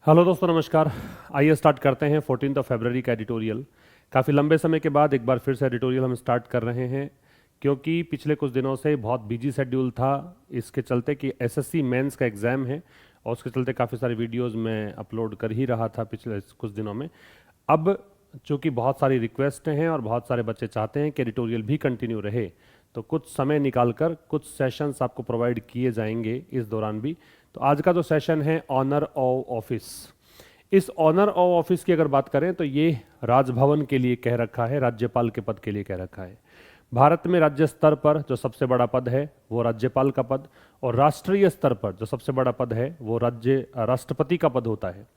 Hello दोस्तों, नमस्कार। आइए स्टार्ट करते हैं 14 फरवरी का एडिटोरियल। काफ़ी लंबे समय के बाद एक बार फिर से एडिटोरियल हम स्टार्ट कर रहे हैं, क्योंकि पिछले कुछ दिनों से बहुत बिजी शेड्यूल था। इसके चलते कि एसएससी मेंस का एग्ज़ाम है और उसके चलते काफ़ी सारे वीडियोस मैं अपलोड कर ही रहा था पिछले कुछ दिनों में। अब चूँकि बहुत सारी रिक्वेस्ट हैं और बहुत सारे बच्चे चाहते हैं कि एडिटोरियल भी कंटिन्यू रहे, तो कुछ समय निकाल कर कुछ सेशंस आपको प्रोवाइड किए जाएंगे इस दौरान भी। तो आज का जो सेशन है ऑनर ऑफ ऑफिस, इस ऑनर ऑफ ऑफिस की अगर बात करें तो ये राजभवन के लिए कह रखा है, राज्यपाल के पद के लिए कह रखा है। भारत में राज्य स्तर पर जो सबसे बड़ा पद है वो राज्यपाल का पद, और राष्ट्रीय स्तर पर जो सबसे बड़ा पद है वो राष्ट्रपति का पद होता है।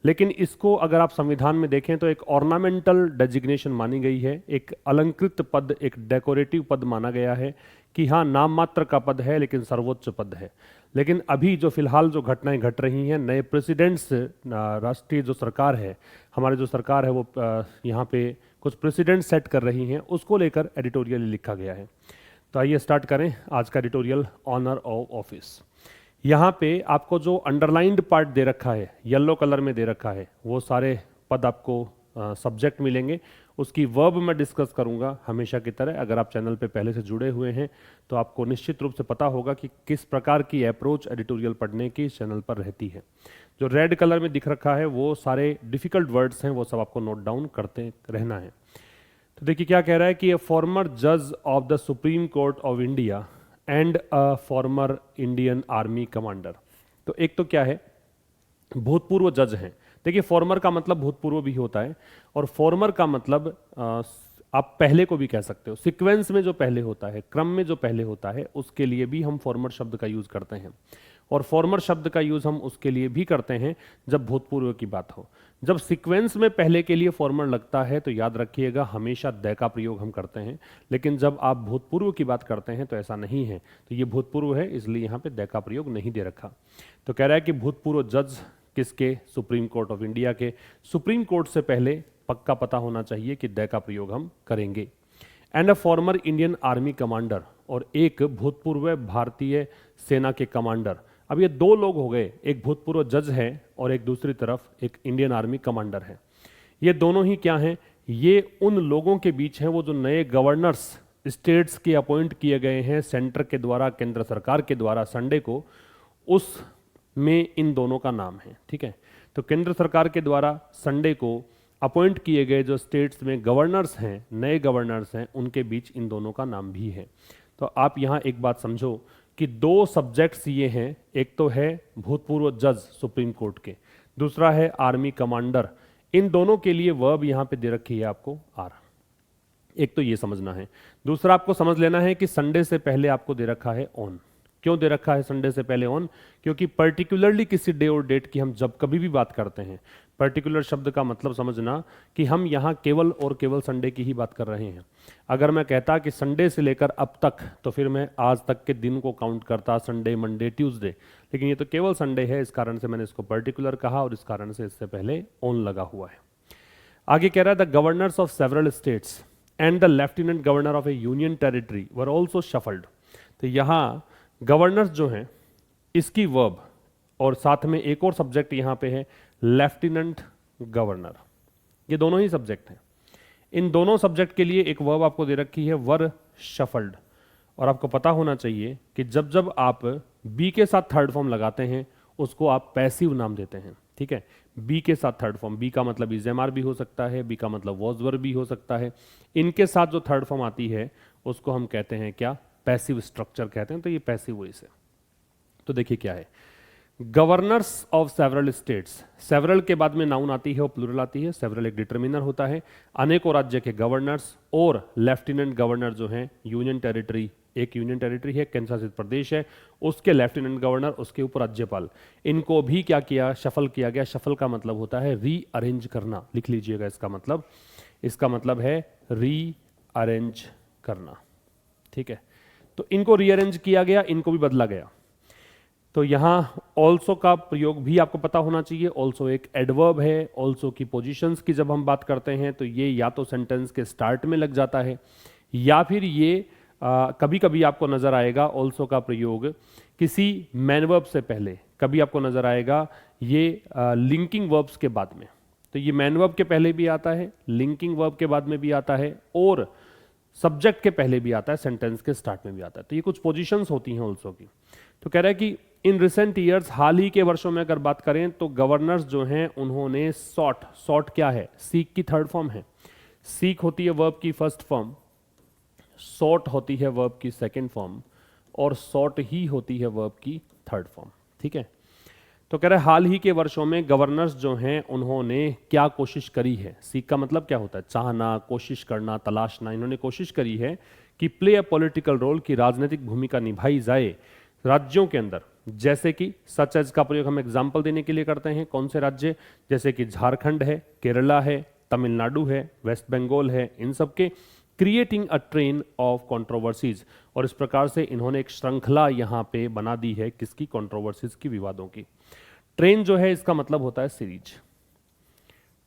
लेकिन इसको अगर आप संविधान में देखें तो एक ऑर्नामेंटल डेजिग्नेशन मानी गई है, एक अलंकृत पद, एक डेकोरेटिव पद माना गया है कि हाँ, नाम मात्र का पद है लेकिन सर्वोच्च पद है। लेकिन अभी जो फिलहाल जो घटनाएं घट रही हैं, नए प्रेसिडेंट्स, राष्ट्रीय जो सरकार है, हमारी जो सरकार है वो यहाँ पे कुछ प्रेसिडेंट सेट कर रही हैं, उसको लेकर एडिटोरियल लिखा गया है। तो आइए स्टार्ट करें आज का एडिटोरियल ऑनर ऑफ ऑफिस। यहाँ पे आपको जो अंडरलाइंड पार्ट दे रखा है, येलो कलर में दे रखा है, वो सारे पद आपको सब्जेक्ट मिलेंगे। उसकी वर्ब मैं डिस्कस करूंगा हमेशा की तरह। अगर आप चैनल पे पहले से जुड़े हुए हैं तो आपको निश्चित रूप से पता होगा कि किस प्रकार की अप्रोच एडिटोरियल पढ़ने की चैनल पर रहती है। जो रेड कलर में दिख रखा है वो सारे डिफिकल्ट वर्ड्स हैं, वो सब आपको नोट डाउन करते रहना है। तो देखिए क्या कह रहा है कि ए फॉर्मर जज of the supreme court of India and a former Indian army commander. तो एक तो क्या है, भूतपूर्व जज हैं। देखिए फॉर्मर का मतलब भूतपूर्व भी होता है, और फॉर्मर का मतलब आप पहले को भी कह सकते हो। सीक्वेंस में जो पहले होता है, क्रम में जो पहले होता है, उसके लिए भी हम फॉर्मर शब्द का यूज करते हैं। और फॉर्मर शब्द का यूज हम उसके लिए भी करते हैं जब भूतपूर्व की बात हो। जब सीक्वेंस में पहले के लिए फॉर्मर लगता है तो याद रखिएगा हमेशा द का प्रयोग हम करते हैं, लेकिन जब आप भूतपूर्व की बात करते हैं तो ऐसा नहीं है। तो ये भूतपूर्व है, इसलिए यहाँ पे द का प्रयोग नहीं दे रखा। तो कह रहा है कि भूतपूर्व जज किसके? सुप्रीम कोर्ट ऑफ इंडिया के। सुप्रीम कोर्ट से पहले पक्का पता होना चाहिए कि द का प्रयोग हम करेंगे। And a former Indian army commander, और एक भूतपूर्व भारतीय सेना के कमांडर। अब ये दो लोग हो गए, एक भूतपूर्व जज है और एक दूसरी तरफ एक इंडियन आर्मी कमांडर है। ये दोनों ही क्या हैं? ये उन लोगों के बीच हैं वो जो नए गवर्नर्स स्टेट्स के अपॉइंट किए गए हैं सेंटर के द्वारा, केंद्र सरकार के द्वारा संडे को, उस में इन दोनों का नाम है। ठीक है, तो केंद्र सरकार के द्वारा संडे को अपॉइंट किए गए जो स्टेट्स में गवर्नर्स हैं, नए गवर्नर्स हैं, उनके बीच इन दोनों का नाम भी है। तो आप यहाँ एक बात समझो कि दो सब्जेक्ट्स ये हैं, एक तो है भूतपूर्व जज सुप्रीम कोर्ट के, दूसरा है आर्मी कमांडर। इन दोनों के लिए वर्ब यहाँ पे दे रखी है आपको आर। एक तो ये समझना है। दूसरा आपको समझ लेना है कि संडे से पहले आपको दे रखा है ऑन। क्यों दे रखा है संडे से पहले ऑन? क्योंकि पर्टिकुलरली किसी डे और डेट की हम जब कभी भी बात करते हैं, पर्टिकुलर शब्द का मतलब समझना कि हम यहाँ केवल और केवल संडे की ही बात कर रहे हैं। अगर मैं कहता कि संडे से लेकर अब तक, तो फिर मैं आज तक के दिन को काउंट करता, संडे, मंडे, ट्यूसडे। लेकिन ये तो केवल संडे है, इस कारण से मैंने इसको पर्टिकुलर कहा और इस कारण से इससे पहले ऑन लगा हुआ है। आगे कह रहा है the governors of several states and the lieutenant governor of A union territory were also shuffled. तो यहाँ गवर्नर्स जो हैं, इसकी वर्ब, और साथ में एक और सब्जेक्ट यहाँ पे है लेफ्टिनेंट गवर्नर। ये दोनों ही सब्जेक्ट हैं। इन दोनों सब्जेक्ट के लिए एक वर्ब आपको दे रखी है वर शफल्ड। और आपको पता होना चाहिए कि जब जब आप बी के साथ थर्ड फॉर्म लगाते हैं उसको आप पैसिव नाम देते हैं। ठीक है, बी के साथ थर्ड फॉर्म, बी का मतलब इजेमार भी हो सकता है, बी का मतलब वॉजवर भी हो सकता है। इनके साथ जो थर्ड फॉर्म आती है उसको हम कहते हैं क्या? पैसिव स्ट्रक्चर कहते हैं। तो ये पैसिव वॉइस है। तो देखिए क्या है, governors of several states, several के बाद में नाउन आती है और प्लूरल आती है। सेवरल एक डिटर्मिनर होता है। अनेकों राज्य के गवर्नर्स और लेफ्टिनेंट गवर्नर जो हैं, यूनियन टेरिटरी, एक यूनियन टेरिटरी है, केंद्र शासित प्रदेश है, उसके लेफ्टिनेंट गवर्नर, उसके ऊपर राज्यपाल, इनको भी क्या किया? शफल किया गया। शफल का मतलब होता है रीअरेंज करना। लिख लीजिएगा इसका मतलब। इसका मतलब है रीअरेंज करना। ठीक है, तो इनको रीअरेंज किया गया, इनको भी बदला गया। तो यहां ऑल्सो का प्रयोग भी आपको पता होना चाहिए। ऑल्सो एक एडवर्ब है। ऑल्सो की पोजीशंस की जब हम बात करते हैं तो ये या तो सेंटेंस के स्टार्ट में लग जाता है, या फिर ये कभी कभी आपको नजर आएगा ऑल्सो का प्रयोग किसी मैन वर्ब से पहले कभी आपको नजर आएगा ये लिंकिंग वर्ब्स के बाद में। तो ये मैन वर्ब के पहले भी आता है, लिंकिंग वर्ब के बाद में भी आता है और सब्जेक्ट के पहले भी आता है, सेंटेंस के स्टार्ट में भी आता है। तो ये कुछ पोजीशंस होती हैं ऑल्सो की। तो कह रहा है कि इन रिसेंट ईयर्स, हाल ही के वर्षों में अगर बात करें तो गवर्नर्स जो हैं उन्होंने सॉट क्या है, सीक की थर्ड फॉर्म है, सीक होती है वर्ब की फर्स्ट फॉर्म, सॉट होती है वर्ब की सेकंड फॉर्म और सॉट ही होती है वर्ब की थर्ड फॉर्म। ठीक है, तो कह रहे हैं हाल ही के वर्षों में गवर्नर्स जो हैं उन्होंने क्या कोशिश करी है। सीक का मतलब क्या होता है, चाहना, कोशिश करना, तलाशना। इन्होंने कोशिश करी है कि प्ले अ पॉलिटिकल रोल, की राजनीतिक भूमिका निभाई जाए राज्यों के अंदर, जैसे कि सच एज का प्रयोग हम एग्जाम्पल देने के लिए करते हैं। कौन से राज्य, जैसे कि झारखंड है, केरला है, तमिलनाडु है, वेस्ट बंगाल है, इन सब के creating a train of controversies. और इस प्रकार से इन्होंने एक श्रृंखला यहां पे बना दी है, किसकी, कंट्रोवर्सीज की, विवादों की। ट्रेन जो है इसका मतलब होता है सीरीज,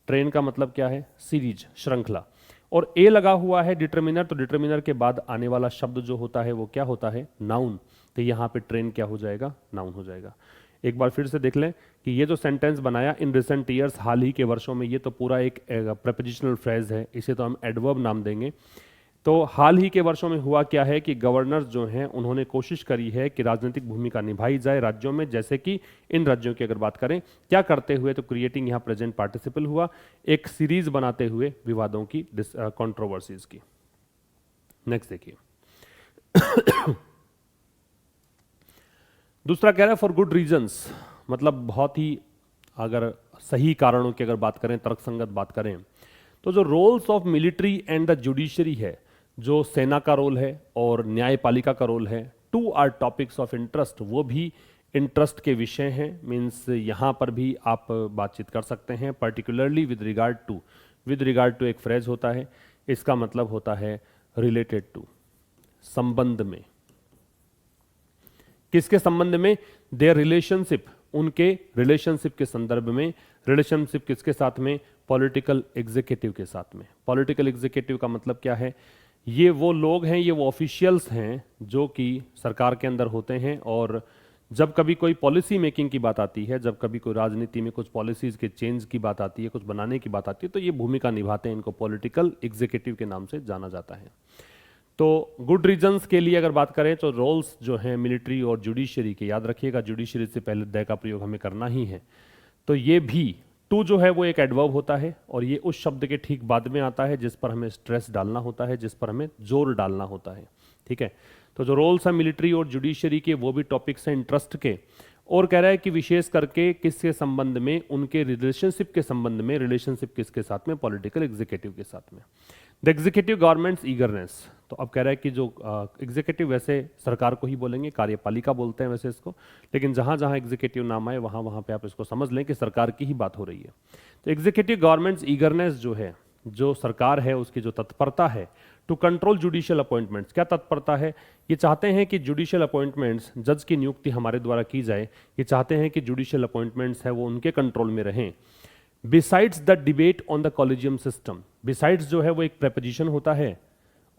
ट्रेन का मतलब क्या है, सीरीज, श्रृंखला। और ए लगा हुआ है डिटरमिनर, तो डिटरमिनर के बाद आने वाला शब्द जो होता है वो क्या होता है, नाउन। तो यहां पे ट्रेन क्या हो जाएगा, नाउन हो जाएगा। एक बार फिर से देख लें कि ये जो सेंटेंस बनाया इन रिसेंट ईयर्स, हाल ही के वर्षों में, ये तो पूरा एक प्रेपोजिशनल फ्रेज है, इसे तो हम एडवर्ब नाम देंगे। तो हाल ही के वर्षों में हुआ क्या है कि गवर्नर्स जो हैं उन्होंने कोशिश करी है कि राजनीतिक भूमिका निभाई जाए राज्यों में, जैसे कि इन राज्यों की अगर बात करें क्या करते हुए, तो क्रिएटिंग यहां प्रेजेंट पार्टिसिपल हुआ, एक सीरीज बनाते हुए विवादों की, कंट्रोवर्सीज की। नेक्स्ट देखिए दूसरा कह रहा है फॉर गुड रीजंस, मतलब बहुत ही अगर सही कारणों की अगर बात करें, तर्कसंगत बात करें, तो जो roles of military and the judiciary है, जो सेना का रोल है और न्यायपालिका का रोल है, two are topics of interest, वो भी इंटरेस्ट के विषय हैं। मीन्स यहां पर भी आप बातचीत कर सकते हैं, पर्टिकुलरली विद रिगार्ड टू एक फ्रेज होता है, इसका मतलब होता है रिलेटेड टू, संबंध में। किसके संबंध में, देयर रिलेशनशिप, उनके रिलेशनशिप के संदर्भ में। रिलेशनशिप किसके साथ में, पॉलिटिकल एग्जीक्यूटिव के साथ में। पॉलिटिकल एग्जीक्यूटिव का मतलब क्या है, ये वो लोग हैं, ये वो ऑफिशियल्स हैं जो कि सरकार के अंदर होते हैं, और जब कभी कोई पॉलिसी मेकिंग की बात आती है, जब कभी कोई राजनीति में कुछ पॉलिसीज के चेंज की बात आती है, कुछ बनाने की बात आती है, तो ये भूमिका निभाते हैं, इनको पॉलिटिकल एग्जीक्यूटिव के नाम से जाना जाता है। तो गुड रीजंस के लिए अगर बात करें तो रोल्स जो हैं मिलिट्री और जुडिशरी के, याद रखिएगा जुडिशरी से पहले द का प्रयोग हमें करना ही है। तो ये भी टू जो है वो एक एडवर्ब होता है, और ये उस शब्द के ठीक बाद में आता है जिस पर हमें स्ट्रेस डालना होता है, जिस पर हमें जोर डालना होता है। ठीक है, तो जो रोल्स हैं मिलिट्री और जुडिशरी के, वो भी टॉपिक्स हैं इंटरेस्ट के। और कह रहा है कि विशेष करके किसके संबंध में, उनके रिलेशनशिप के संबंध में। रिलेशनशिप किसके साथ में, पॉलिटिकल एग्जीक्यूटिव के साथ में। द एग्जीक्यूटिव गवर्नमेंट्स ईगरनेस, तो अब कह रहा है कि जो एग्जीक्यूटिव, वैसे सरकार को ही बोलेंगे, कार्यपालिका बोलते हैं वैसे इसको, लेकिन जहां जहां एग्जीक्यूटिव नाम आए वहां वहां पे आप इसको समझ लें कि सरकार की ही बात हो रही है। तो एग्जीक्यूटिव गवर्नमेंट्स ईगरनेस जो है, जो सरकार है उसकी जो तत्परता है, टू कंट्रोल जुडिशियल अपॉइंटमेंट्स। क्या तत्परता है, ये चाहते हैं कि जुडिशियल अपॉइंटमेंट्स, जज की नियुक्ति हमारे द्वारा की जाए, ये चाहते हैं कि जुडिशियल अपॉइंटमेंट्स है वो उनके कंट्रोल में रहें। Besides the debate on the collegium system, besides जो है वो एक प्रेपोजिशन होता है,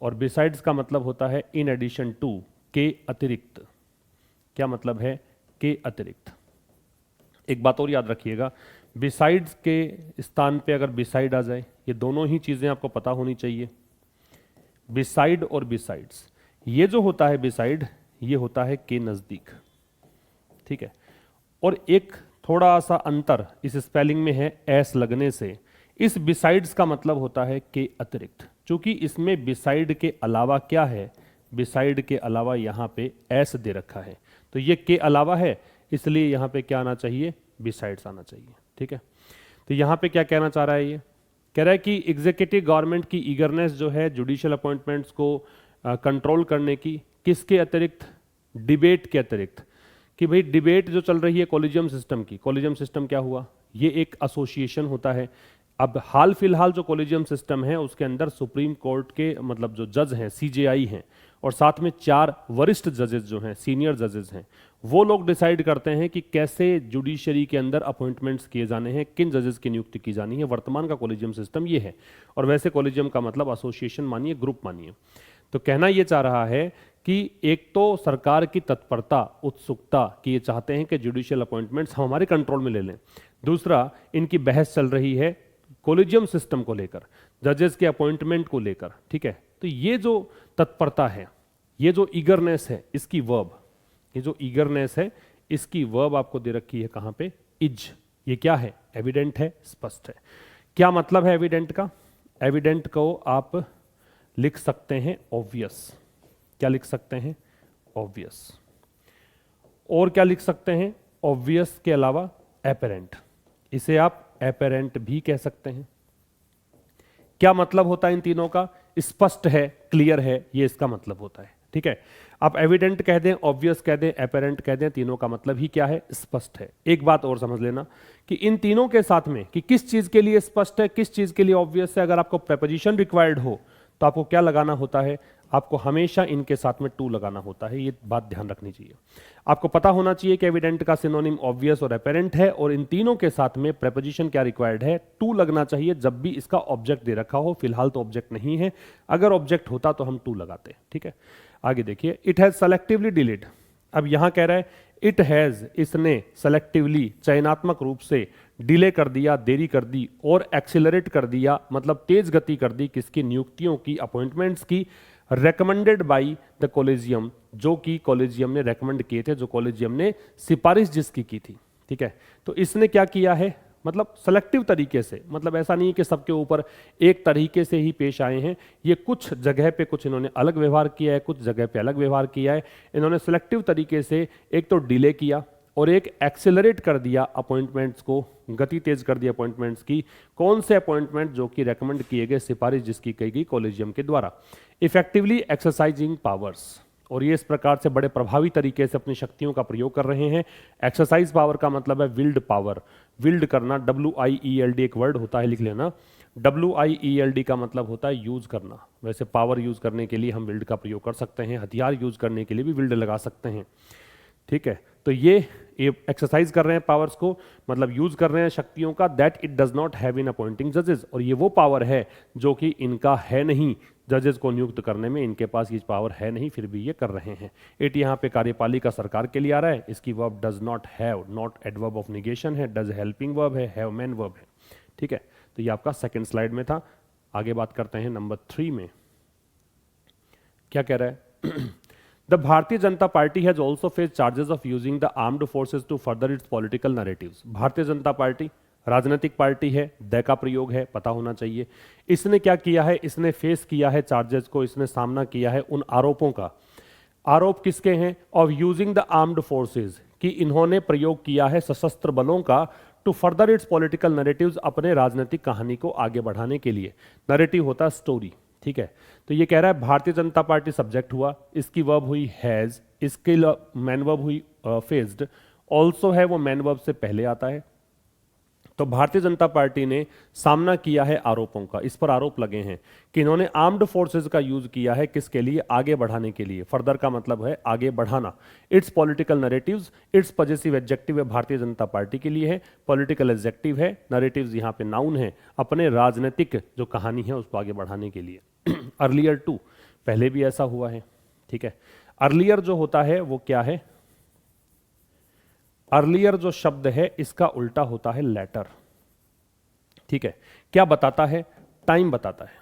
और बिसाइड्स का मतलब होता है इन एडिशन टू, के अतिरिक्त। क्या मतलब है, के अतिरिक्त। एक बात और याद रखिएगा, बिसाइड्स के स्थान पे अगर बिसाइड आ जाए, ये दोनों ही चीजें आपको पता होनी चाहिए, बिसाइड और बिसाइड्स। ये जो होता है बिसाइड, ये होता है के नजदीक। ठीक है, और एक थोड़ा सा अंतर इस स्पेलिंग में है, एस लगने से। इस बिसाइड्स का मतलब होता है के अतिरिक्त, क्योंकि इसमें बिसाइड के अलावा क्या है, बिसाइड के अलावा यहां पे एस दे रखा है, तो ये के अलावा है, इसलिए यहां पे क्या आना चाहिए, बिसाइड्स आना चाहिए। ठीक है, तो यहां पे क्या कहना चाह रहा है, ये कह रहा है कि एग्जीक्यूटिव गवर्नमेंट की ईगरनेस जो है जुडिशियल अपॉइंटमेंट्स को कंट्रोल करने की, किसके अतिरिक्त, डिबेट के अतिरिक्त। कि भाई डिबेट जो चल रही है कॉलेजियम सिस्टम की, कॉलेजियम सिस्टम क्या हुआ, ये एक एसोसिएशन होता है। अब हाल फिलहाल जो कॉलेजियम सिस्टम है उसके अंदर सुप्रीम कोर्ट के मतलब जो जज हैं, सीजेआई हैं, और साथ में 4 वरिष्ठ जजेस जो हैं, सीनियर जजेस हैं, वो लोग डिसाइड करते हैं कि कैसे जुडिशरी के अंदर अपॉइंटमेंट्स किए जाने हैं, किन जजेस की नियुक्ति की जानी है। वर्तमान का कॉलेजियम सिस्टम ये है, और वैसे कॉलेजियम का मतलब एसोसिएशन मानिए, ग्रुप मानिए। तो कहना यह चाह रहा है कि एक तो सरकार की तत्परता, उत्सुकता कि ये चाहते हैं कि जुडिशियल अपॉइंटमेंट्स हम हमारे कंट्रोल में ले लें। दूसरा, इनकी बहस चल रही है कॉलेजियम सिस्टम को लेकर, जजेस के अपॉइंटमेंट को लेकर, ठीक है। तो ये जो तत्परता है, ये जो ईगरनेस है, इसकी वर्ब, ये जो ईगरनेस है इसकी वर्ब आपको दे रखी है कहां पे, इज। ये क्या है, एविडेंट है, स्पष्ट है। क्या मतलब है एविडेंट का? एविडेंट को आप लिख सकते हैं ऑब्वियस। क्या लिख सकते हैं? ऑब्वियस। और क्या लिख सकते हैं ऑब्वियस के अलावा? एपेरेंट। इसे आप एपेरेंट भी कह सकते हैं। क्या मतलब होता है इन तीनों का? स्पष्ट है, क्लियर है, ये इसका मतलब होता है, ठीक है। आप एविडेंट कह दें, ऑब्वियस कह दें, एपेरेंट कह दें, तीनों का मतलब ही क्या है? स्पष्ट है। एक बात और समझ लेना कि इन तीनों के साथ में कि किस चीज के लिए स्पष्ट है, किस चीज के लिए ऑब्वियस है, अगर आपको प्रेपोजिशन रिक्वायर्ड हो तो आपको क्या लगाना होता है? आपको हमेशा इनके साथ में टू लगाना होता है। ये बात ध्यान रखनी चाहिए। आपको पता होना चाहिए कि एविडेंट का सिनोनिम ऑब्वियस और एपेरेंट है, और इन तीनों के साथ में प्रेपोजिशन क्या रिक्वायर्ड है? टू लगना चाहिए जब भी इसका ऑब्जेक्ट दे रखा हो। फिलहाल तो ऑब्जेक्ट नहीं है, अगर ऑब्जेक्ट होता तो हम टू लगाते, ठीक है। आगे देखिए, इट हैज सेलेक्टिवली डिलीड। अब यहां कह रहा है इट हैज, इसने सेलेक्टिवली, चयनात्मक रूप से डिले कर दिया, देरी कर दी, और एक्सिलरेट कर दिया, मतलब तेज गति कर दी, किसकी? नियुक्तियों की, अपॉइंटमेंट्स की, रेकमेंडेड बाई द कॉलेजियम, जो कि कॉलेजियम ने रेकमेंड किए थे, जो कॉलेजियम ने सिफारिश जिसकी की थी, ठीक है। तो इसने क्या किया है? मतलब सेलेक्टिव तरीके से, मतलब ऐसा नहीं है कि सबके ऊपर एक तरीके से ही पेश आए हैं। ये कुछ जगह पे कुछ इन्होंने अलग व्यवहार किया है, कुछ जगह पे अलग व्यवहार किया है। इन्होंने सेलेक्टिव तरीके से एक तो डिले किया और एक एक्सेलरेट कर दिया अपॉइंटमेंट्स को, गति तेज कर दी अपॉइंटमेंट्स की। कौन से अपॉइंटमेंट? जो कि रेकमेंड किए गए, सिफारिश जिसकी की गई कॉलेजियम के द्वारा। इफेक्टिवली एक्सरसाइजिंग पावर्स, और ये इस प्रकार से बड़े प्रभावी तरीके से अपनी शक्तियों का प्रयोग कर रहे हैं। एक्सरसाइज पावर का मतलब है विल्ड पावर, विल्ड करना, WIELD एक वर्ड होता है, लिख लेना। WIELD का मतलब होता है यूज करना। वैसे पावर यूज करने के लिए हम विल्ड का प्रयोग कर सकते हैं, हथियार यूज करने के लिए भी विल्ड लगा सकते हैं, ठीक है। तो ये एक्सरसाइज कर रहे हैं पावर्स को, मतलब यूज कर रहे हैं शक्तियों का, that it does not have in appointing जजेस, और ये वो पावर है जो कि इनका है नहीं, जजेस को नियुक्त करने में इनके पास ये पावर है नहीं, फिर भी ये कर रहे हैं। इट यहाँ पे कार्यपालिका सरकार के लिए आ रहा है। इसकी verb does not have, not adverb of negation है, डज हेल्पिंग वर्ब है, हैव मेन वर्ब है, ठीक है। तो ये आपका सेकंड स्लाइड में था। आगे बात करते हैं नंबर 3 में। क्या कह रहा है? The Bharatiya Janata Party has also face charges of using the armed forces to further its political narratives. Bharatiya Janata party राजनीतिक पार्टी है, द का प्रयोग है, पता होना चाहिए। इसने क्या किया है? इसने फेस किया है चार्जेस को, इसने सामना किया है उन आरोपों का। आरोप किसके हैं? Of using the armed forces, कि इन्होंने प्रयोग किया है सशस्त्र बलों का, to further its political narratives, अपने राजनीतिक कहानी को आगे बढ़ाने के लिए। नैरेटिव होता है स्टोरी, ठीक है। तो ये कह रहा है भारतीय जनता पार्टी सब्जेक्ट हुआ, इसकी वर्ब हुई हैज, इसकी मैन वर्ब हुई फेस्ड, ऑल्सो है वो मैन वर्ब से पहले आता है। तो भारतीय जनता पार्टी ने सामना किया है आरोपों का, इस पर आरोप लगे हैं कि इन्होंने आर्म्ड फोर्सेज का यूज किया है, किसके लिए? आगे बढ़ाने के लिए। फर्दर का मतलब है आगे बढ़ाना। It's political narratives, it's possessive adjective है, भारतीय जनता पार्टी के लिए है। पॉलिटिकल एडजेक्टिव है, नैरेटिव्स यहाँ पे नाउन है, अपने राजनीतिक जो कहानी है उसको आगे बढ़ाने के लिए। अर्लियर टू, पहले भी ऐसा हुआ है, ठीक है। अर्लियर जो होता है वो क्या है? अर्लियर जो शब्द है इसका उल्टा होता है लेटर, ठीक है। क्या बताता है? टाइम बताता है।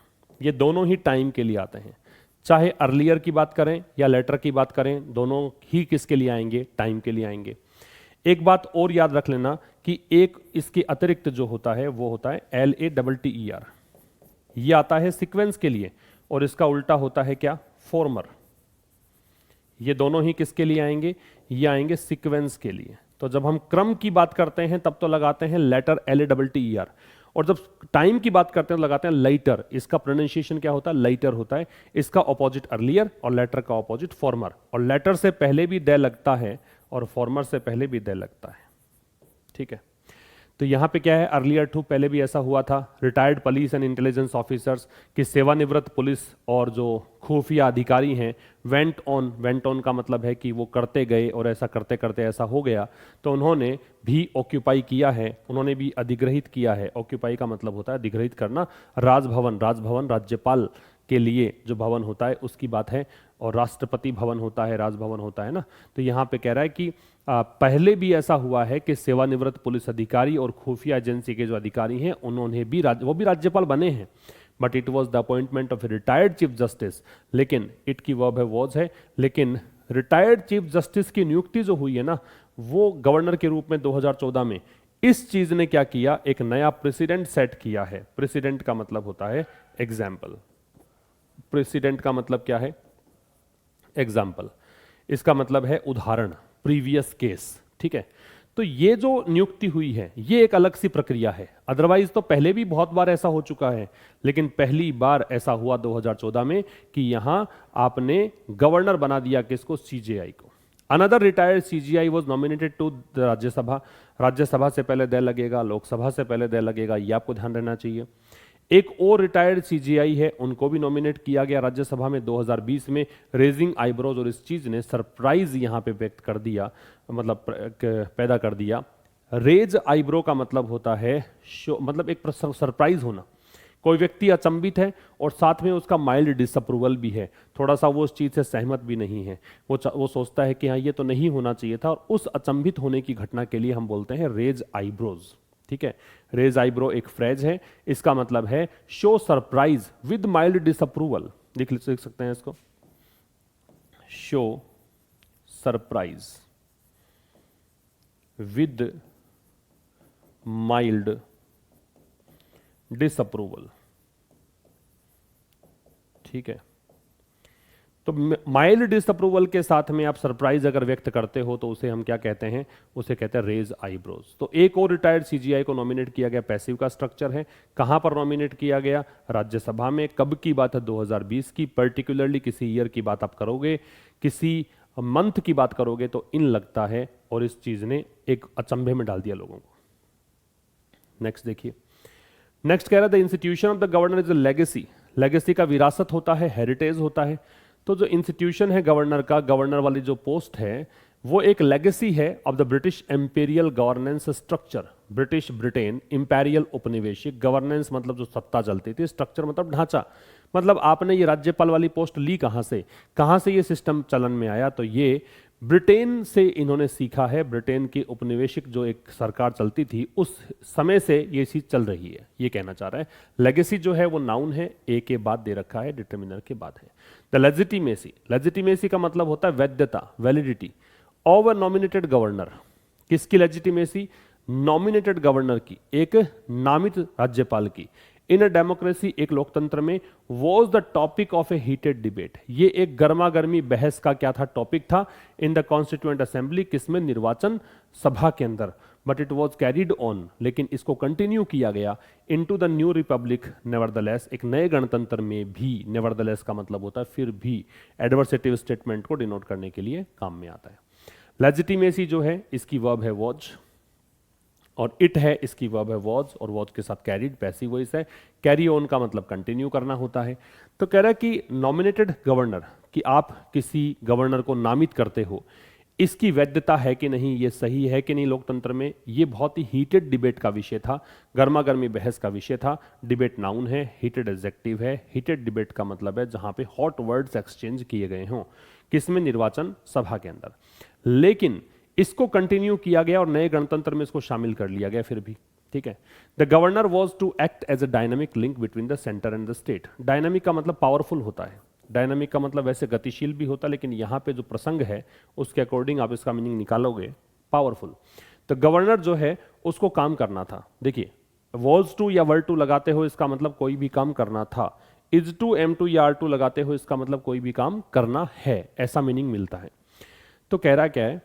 ये दोनों ही टाइम के लिए आते हैं, चाहे अर्लियर की बात करें या लेटर की बात करें, दोनों ही किसके लिए आएंगे? टाइम के लिए आएंगे। एक बात और याद रख लेना कि एक इसके अतिरिक्त जो होता है वो होता है LATTER, ये आता है सीक्वेंस के लिए, और इसका उल्टा होता है क्या? फॉर्मर। ये दोनों ही किसके लिए आएंगे? ये आएंगे सीक्वेंस के लिए। तो जब हम क्रम की बात करते हैं तब तो लगाते हैं लेटर LATTER, और जब टाइम की बात करते हैं तो लगाते हैं लाइटर। इसका प्रोनाउंसिएशन क्या होता है? लाइटर होता है। इसका ऑपोजिट अर्लियर और लेटर का ऑपोजिट फॉर्मर, और लेटर से पहले भी दे लगता है और फॉर्मर से पहले भी दे लगता है, ठीक है। तो यहां पे क्या है? अर्लियर टू, पहले भी ऐसा हुआ था। Retired police and intelligence officers, की सेवानिवृत्त पुलिस और जो खुफिया अधिकारी हैं, वेंट ऑन का मतलब है कि वो करते गए और ऐसा करते करते ऐसा हो गया, तो उन्होंने भी ऑक्यूपाई किया है, उन्होंने भी अधिग्रहित किया है। ऑक्यूपाई का मतलब होता है अधिग्रहित करना। राजभवन, राज्यपाल के लिए जो भवन होता है उसकी बात है, और राष्ट्रपति भवन होता है, राजभवन होता है ना। तो यहाँ पे कह रहा है कि पहले भी ऐसा हुआ है कि सेवानिवृत्त पुलिस अधिकारी और खुफिया एजेंसी के जो अधिकारी हैं उन्होंने भी वो भी राज्यपाल बने हैं, but it was the appointment of a retired chief justice. लेकिन इट की वर्ब है वॉज है, लेकिन रिटायर्ड चीफ जस्टिस की नियुक्ति जो हुई है ना, वो गवर्नर के रूप में 2014 में, इस चीज ने क्या किया, एक नया प्रेसिडेंट सेट किया है। प्रेसिडेंट का मतलब होता है एग्जाम्पल, प्रेसिडेंट का मतलब क्या है, एग्जाम्पल, इसका मतलब है उदाहरण, प्रीवियस केस, ठीक है। तो ये जो नियुक्ति हुई है ये एक अलग सी प्रक्रिया है, अदरवाइज तो पहले भी बहुत बार ऐसा हो चुका है, लेकिन पहली बार ऐसा हुआ 2014 में कि यहां आपने गवर्नर बना दिया किसको, सीजेआई को। Another retired CJI was nominated to Rajya Sabha, Rajya Sabha से पहले दे लगेगा, लोकसभा से पहले दे लगेगा, ये आपको ध्यान रहना चाहिए। एक और रिटायर्ड सीजीआई है, उनको भी नॉमिनेट किया गया राज्यसभा में 2020 में, रेजिंग आईब्रोज, और इस चीज ने सरप्राइज यहां पे व्यक्त कर दिया, मतलब पैदा कर दिया। रेज आईब्रो का मतलब होता है मतलब एक सरप्राइज होना, कोई व्यक्ति अचंभित है और साथ में उसका माइल्ड डिसअप्रूवल भी है, थोड़ा सा वो उस चीज से सहमत भी नहीं है, वो सोचता है कि हाँ ये तो नहीं होना चाहिए था, और उस अचंभित होने की घटना के लिए हम बोलते हैं रेज आईब्रोज, ठीक है। रेज आईब्रो एक फ्रेज है, इसका मतलब है show surprise with mild disapproval, लिख सकते हैं इसको, show surprise with mild disapproval, ठीक है। तो माइल्ड डिसअप्रूवल के साथ में आप सरप्राइज अगर व्यक्त करते हो तो उसे हम क्या कहते हैं, उसे कहते हैं रेज आईब्रोज। तो एक और रिटायर्ड सीजीआई को नॉमिनेट किया गया, पैसिव का स्ट्रक्चर है, कहां पर नॉमिनेट किया गया, राज्यसभा में। कब की बात है, 2020 की। पर्टिकुलरली किसी ईयर की बात आप करोगे, किसी मंथ की बात करोगे तो इन लगता है, और इस चीज ने एक अचंभे में डाल दिया लोगों को। नेक्स्ट देखिए, नेक्स्ट कह रहा था institution of the governor is a legacy, legacy का विरासत होता है, हेरिटेज होता है। तो जो इंस्टीट्यूशन है गवर्नर का, गवर्नर वाली जो पोस्ट है, वो एक लेगेसी है of the British imperial governance structure. British Britain imperial उपनिवेशिक, गवर्नेंस मतलब जो सत्ता चलती थी, स्ट्रक्चर मतलब ढांचा, मतलब आपने ये राज्यपाल वाली पोस्ट ली कहां से ये सिस्टम चलन में आया, तो ये ब्रिटेन से इन्होंने सीखा है। ब्रिटेन की उपनिवेशिक जो एक सरकार चलती थी उस समय से ये चीज चल रही है, ये कहना चाह रहा है। लेगेसी जो है वो नाउन है, ए के बाद दे रखा है, डिटर्मिनर के बाद है। द लेजिटिमेसी, लेजिटिमेसी का मतलब होता है वैधता, validity of a nominated governor. किसकी लेजिटिमेसी, नॉमिनेटेड गवर्नर की, एक नामित राज्यपाल की। इन अ डेमोक्रेसी, एक लोकतंत्र में, was the topic of A heated debate, ये एक गर्मा गर्मी बहस का क्या था, टॉपिक था। इन द कॉन्स्टिट्यूएंट असेंबली, किसमें, निर्वाचन सभा के अंदर। But it was carried on, लेकिन इसको कंटिन्यू किया गया into the new Republic nevertheless, एक नए गणतंत्र में भी। नेवरदलेस का मतलब होता है फिर भी, एडवर्सेटिव स्टेटमेंट को डिनोट करने के लिए काम में आता है। लेजिटिमेसी जो है इसकी वर्ब है वॉज, और इट है इसकी वर्ब है वॉज, और वॉज के साथ कैरिड, पैसिव वॉइस है। कैरी ऑन का मतलब कंटिन्यू करना होता है। तो कह रहा है कि नॉमिनेटेड गवर्नर, कि आप किसी गवर्नर को नामित करते हो, इसकी वैधता है कि नहीं, ये सही है कि नहीं लोकतंत्र में, ये बहुत ही हीटेड डिबेट का विषय था, गर्मा गर्मी बहस का विषय था। डिबेट नाउन है, हीटेड एडजेक्टिव है। हीटेड डिबेट का मतलब है जहां पे हॉट वर्ड्स एक्सचेंज किए गए हों, किसमें, निर्वाचन सभा के अंदर। लेकिन इसको कंटिन्यू किया गया और नए गणतंत्र में इसको शामिल कर लिया गया फिर भी, ठीक है। The governor was to act as a dynamic link between the centre and the state. Dynamic का मतलब पावरफुल होता है, डायनामिक का मतलब वैसे गतिशील भी होता है, लेकिन यहां पे जो प्रसंग है उसके अकॉर्डिंग आप इसका मीनिंग निकालोगे, पावरफुल। तो गवर्नर जो है उसको काम करना था। देखिए, वॉज टू या वर टू लगाते हो इसका मतलब कोई भी काम करना था। इज टू, एम टू या आर टू लगाते हो इसका मतलब कोई भी काम करना है, ऐसा मीनिंग मिलता है। तो कह रहा क्या है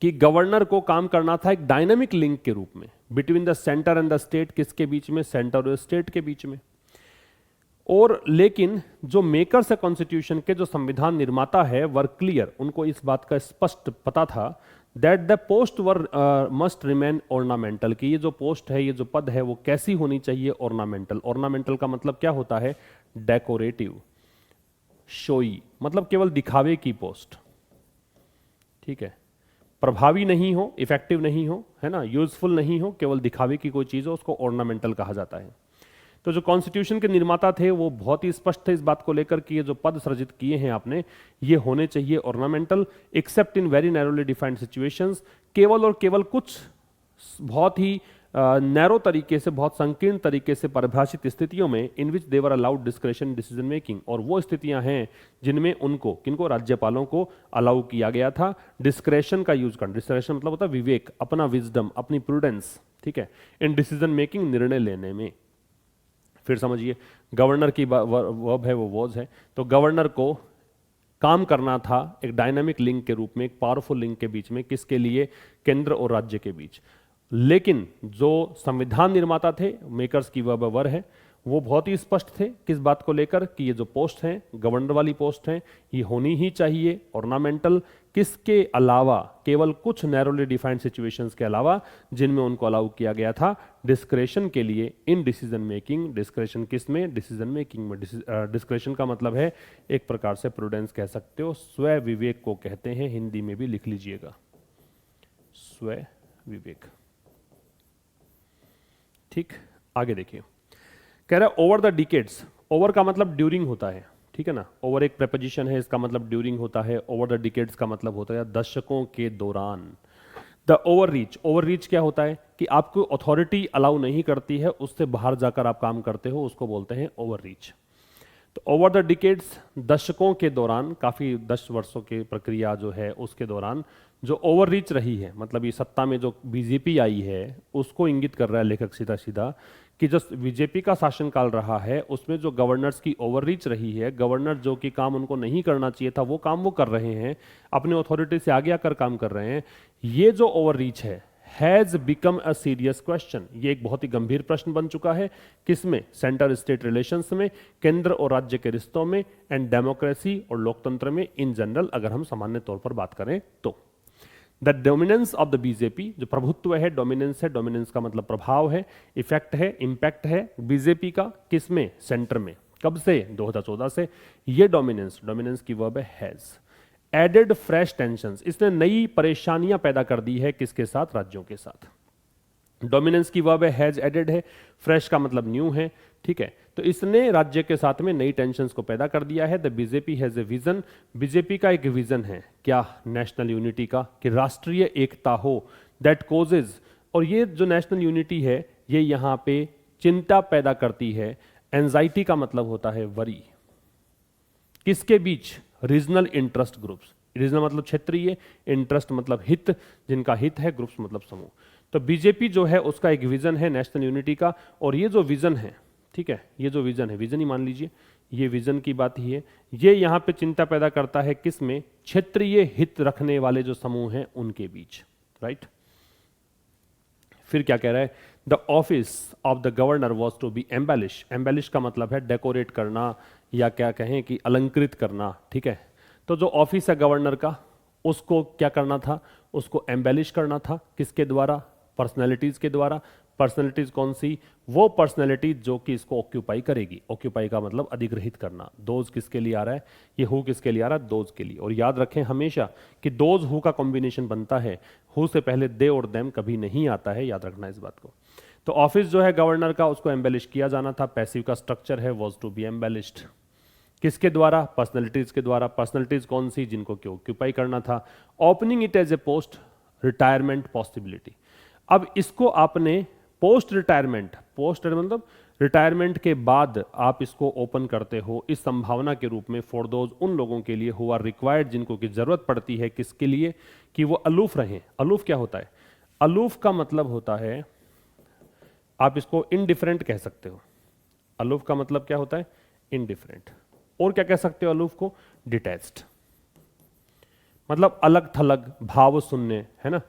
कि गवर्नर को काम करना था एक डायनामिक लिंक के रूप में between the centre and the state, किसके बीच में, सेंटर और स्टेट के बीच में। और लेकिन जो मेकर्स है कॉन्स्टिट्यूशन के, जो संविधान निर्माता है, वर क्लियर, उनको इस बात का स्पष्ट पता था that the post were must remain ornamental, कि ये जो पोस्ट है, ये जो पद है, वो कैसी होनी चाहिए, ऑर्नामेंटल। ऑर्नामेंटल का मतलब क्या होता है, डेकोरेटिव, शोई, मतलब केवल दिखावे की पोस्ट, ठीक है। प्रभावी नहीं हो, इफेक्टिव नहीं हो, है ना, यूजफुल नहीं हो, केवल दिखावे की कोई चीज हो, उसको ऑर्नामेंटल कहा जाता है। तो जो कॉन्स्टिट्यूशन के निर्माता थे वो बहुत ही स्पष्ट थे इस बात को लेकर कि ये जो पद सृजित किए हैं आपने, ये होने चाहिए ornamental, accept in very narrowly defined situations, केवल और केवल कुछ बहुत ही नैरो तरीके से, बहुत संकीर्ण तरीके से परिभाषित स्थितियों में, इन विच देवर अलाउड डिस्क्रेशन डिसीजन मेकिंग, और वो स्थितियां हैं जिनमें उनको, किनको, राज्यपालों को अलाउ किया गया था डिस्क्रेशन का यूज करना। डिस्क्रेशन मतलब होता है विवेक, अपना विजडम, अपनी प्रूडेंस, ठीक है, इन डिसीजन मेकिंग, निर्णय लेने में। फिर समझिए, गवर्नर की वर्ब है वो वॉज है, तो गवर्नर को काम करना था एक डायनामिक लिंक के रूप में, एक पावरफुल लिंक के बीच में, किसके लिए, केंद्र और राज्य के बीच। लेकिन जो संविधान निर्माता थे, मेकर्स की वर्ब वर है, वो बहुत ही स्पष्ट थे किस बात को लेकर कि ये जो पोस्ट हैं, गवर्नर वाली पोस्ट हैं, ये होनी ही चाहिए ऑर्नामेंटल, किसके अलावा, केवल कुछ नैरोली डिफाइंड सिचुएशंस के अलावा जिनमें उनको अलाउ किया गया था डिस्क्रेशन के लिए इन डिसीजन मेकिंग। डिस्क्रेशन किस में, डिसीजन मेकिंग में। डिस्क्रेशन का मतलब है एक प्रकार से प्रूडेंस कह सकते हो, स्व विवेक को कहते हैं, हिंदी में भी लिख लीजिएगा, स्व विवेक। ठीक, आगे देखिए, कह रहा है ओवर द डिकेड्स। ओवर का मतलब ड्यूरिंग होता है, ठीक है ना, ओवर एक प्रेपोजिशन है, इसका मतलब ड्यूरिंग होता है। ओवर द डिकेड्स का मतलब होता है दशकों के दौरान। The over reach, over reach क्या होता है कि आपको अथॉरिटी अलाउ नहीं करती है, उससे बाहर जाकर आप काम करते हो, उसको बोलते हैं ओवर रीच। तो ओवर द डिकेड्स, दशकों के दौरान, काफी 10 वर्षों की प्रक्रिया जो है उसके दौरान जो ओवर रीच रही है, मतलब ये सत्ता में जो बीजेपी आई है उसको इंगित कर रहा है लेखक सीधा सीधा कि जो बीजेपी का शासनकाल रहा है उसमें जो गवर्नर्स की ओवररीच रही है, गवर्नर जो कि काम उनको नहीं करना चाहिए था वो काम वो कर रहे हैं, अपने अथॉरिटी से आगे आकर काम कर रहे हैं, ये जो ओवररीच है has become a serious question, ये एक बहुत ही गंभीर प्रश्न बन चुका है। किसमें, सेंटर स्टेट रिलेशंस में, केंद्र और राज्य के रिश्तों में, एंड डेमोक्रेसी और लोकतंत्र में इन जनरल, अगर हम सामान्य तौर पर बात करें तो। The dominance of the BJP, जो प्रभुत्व है, डोमिनेंस है, डोमिनेंस का मतलब प्रभाव है, इफेक्ट है, इंपैक्ट है बीजेपी का, किसमें, सेंटर में। कब से, 2014 से। ये डोमिनेंस, डोमिनेंस की वर्ब है हैज एडेड फ्रेश टेंशंस, इसने नई परेशानियां पैदा कर दी है, किसके साथ, राज्यों के साथ। डोमिनेंस की वर्ब है हैज एडेड है, फ्रेश का मतलब न्यू है, ठीक है, तो इसने राज्य के साथ में नई टेंशंस को पैदा कर दिया है। The BJP has a vision, BJP का एक विजन है, क्या, नेशनल यूनिटी का, कि राष्ट्रीय एकता हो, दैट कोजेज, और ये जो नेशनल यूनिटी है ये यहां पे चिंता पैदा करती है। एंजाइटी का मतलब होता है वरी, किसके बीच, रीजनल इंटरेस्ट ग्रुप्स, रीजनल मतलब क्षेत्रीय, इंटरेस्ट मतलब हित, जिनका हित है, ग्रुप्स मतलब समूह। तो बीजेपी जो है उसका एक विजन है नेशनल यूनिटी का, और ये जो विजन है, ठीक है, ये जो विजन है, विजन ही मान लीजिए, ये विजन की बात ही है, ये यहां पे चिंता पैदा करता है किसमें, क्षेत्रीय हित रखने वाले जो समूह हैं उनके बीच, राइट। फिर क्या कह रहा है, the office of the governor was to be embellish, embellish का मतलब है डेकोरेट करना, या क्या कहें कि अलंकृत करना, ठीक है। तो जो ऑफिस है गवर्नर का, उसको क्या करना था, उसको एम्बेलिश करना था, किसके द्वारा, पर्सनैलिटीज के द्वारा। पर्सनैलिटीज कौन सी, वो पर्सनैलिटीज जो कि इसको ऑक्यूपाई करेगी। ऑक्यूपाई का मतलब अधिग्रहित करना। दोज किसके लिए आ रहा है, ये हु किसके लिए आ रहा है, दोज के लिए। और याद रखें हमेशा कि दोज हु का कॉम्बिनेशन बनता है, हु से पहले दे और देम कभी नहीं आता है, याद रखना इस बात को। तो ऑफिस जो है गवर्नर का, उसको एम्बेलिश किया जाना था, पैसिव का स्ट्रक्चर है, वॉज टू बी एम्बेलिश्ड, किसके द्वारा, पर्सनैलिटीज के द्वारा। पर्सनैलिटीज कौन सी, जिनको क्यों ऑक्यूपाई करना था। Opening it as a post retirement possibility, अब इसको आपने पोस्ट रिटायरमेंट, पोस्ट मतलब रिटायरमेंट के बाद आप इसको ओपन करते हो इस संभावना के रूप में, फॉर दोज, उन लोगों के लिए, हु आर रिक्वायर्ड, जिनको की जरूरत पड़ती है, किसके लिए, कि वो अलूफ रहें। अलूफ क्या होता है, अलूफ का मतलब होता है, आप इसको इनडिफरेंट कह सकते हो। अलूफ का मतलब क्या होता है, इनडिफरेंट। और क्या कह सकते हो अलूफ को, डिटैच्ड, मतलब अलग थलग, भाव शून्य, है ना।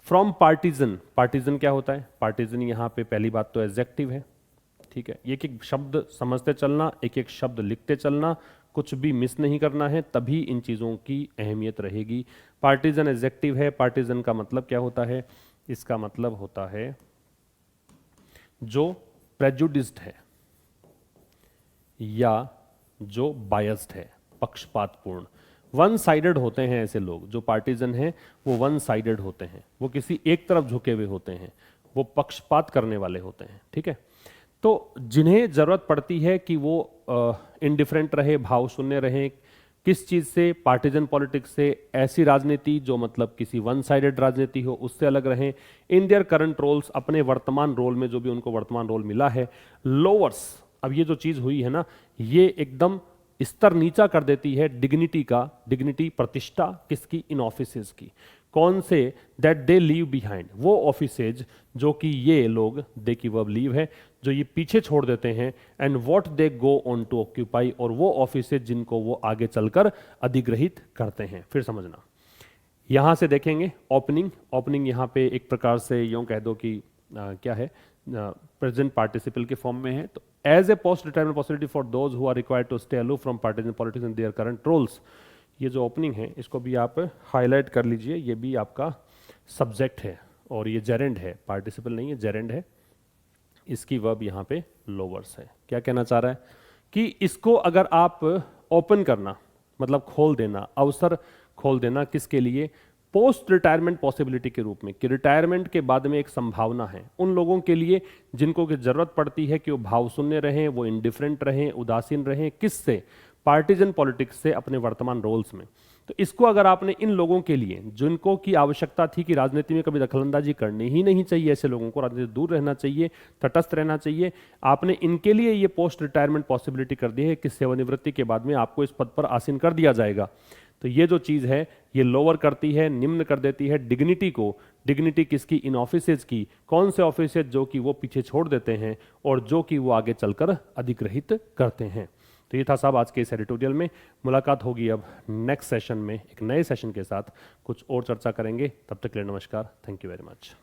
फ्रॉम पार्टीजन, पार्टीजन क्या होता है, पार्टीजन यहां पे पहली बात तो एडजेक्टिव है, ठीक है, एक एक शब्द समझते चलना, एक एक शब्द लिखते चलना, कुछ भी मिस नहीं करना है, तभी इन चीजों की अहमियत रहेगी। पार्टीजन एडजेक्टिव है। पार्टीजन का मतलब क्या होता है, इसका मतलब होता है जो प्रेजुडिस्ड है या जो बायस्ड है, पक्षपातपूर्ण, वन साइडेड होते हैं ऐसे लोग। जो पार्टीजन हैं वो वन साइडेड होते हैं, वो किसी एक तरफ झुके हुए होते हैं, वो पक्षपात करने वाले होते हैं, ठीक है। तो जिन्हें जरूरत पड़ती है कि वो इनडिफरेंट रहे, भाव शून्य रहे, किस चीज से, पार्टीजन पॉलिटिक्स से, ऐसी राजनीति जो मतलब किसी वन साइडेड राजनीति हो उससे अलग रहें, इन देयर करंट रोल्स, अपने वर्तमान रोल में जो भी उनको वर्तमान रोल मिला है। लोअर्स, अब ये जो चीज हुई है ना, ये एकदम स्तर नीचा कर देती है डिग्निटी का, डिग्निटी प्रतिष्ठा किसकी, इन ऑफिसेज की। कौन से, दैट दे लीव बिहाइंड, वो ऑफिसेज जो कि ये लोग, दे की वर्ब लीव है, जो ये पीछे छोड़ देते हैं, and what they go on to occupy, और वो ऑफिसेज जिनको वो आगे चलकर अधिग्रहित करते हैं। फिर समझना, यहां से देखेंगे ओपनिंग, ओपनिंग यहां पे एक प्रकार से यूं कह दो कि क्या है, प्रेजेंट पार्टिसिपल के फॉर्म में है। तो as a post retirement possibility for those who are required to stay aloof from partisan politics in their current roles, ये जो ओपनिंग है इसको भी आप हाईलाइट कर लीजिए, ये भी आपका सब्जेक्ट है और ये जेरेंड है, पार्टिसिपल नहीं है, जेरेंड है। इसकी वर्ब यहाँ पे लोवर्स है। क्या कहना चाह रहा है कि इसको अगर आप ओपन करना मतलब खोल देना, अवसर खोल देना, किसके लिए, पोस्ट रिटायरमेंट पॉसिबिलिटी के रूप में, कि रिटायरमेंट के बाद में एक संभावना है उन लोगों के लिए जिनको की जरूरत पड़ती है कि वो भाव शून्य रहें, वो इंडिफरेंट रहें, उदासीन रहें, किससे, पार्टीजन पॉलिटिक्स से, अपने वर्तमान रोल्स में। तो इसको अगर आपने इन लोगों के लिए, जिनको की आवश्यकता थी कि राजनीति में कभी दखलंदाजी करनी ही नहीं चाहिए, ऐसे लोगों को राजनीति से दूर रहना चाहिए, तटस्थ रहना चाहिए, आपने इनके लिए ये पोस्ट रिटायरमेंट पॉसिबिलिटी कर दी है कि सेवानिवृत्ति के बाद में आपको इस पद पर आसीन कर दिया जाएगा। तो ये जो चीज है ये लोअर करती है, निम्न कर देती है डिग्निटी को। डिग्निटी किसकी, इन ऑफिसेज की। कौन से ऑफिसेज, जो कि वो पीछे छोड़ देते हैं और जो कि वो आगे चलकर अधिग्रहित करते हैं। तो ये था साहब आज के इस एडिटोरियल में। मुलाकात होगी अब नेक्स्ट सेशन में, एक नए सेशन के साथ कुछ और चर्चा करेंगे। तब तक के लिए नमस्कार, थैंक यू वेरी मच।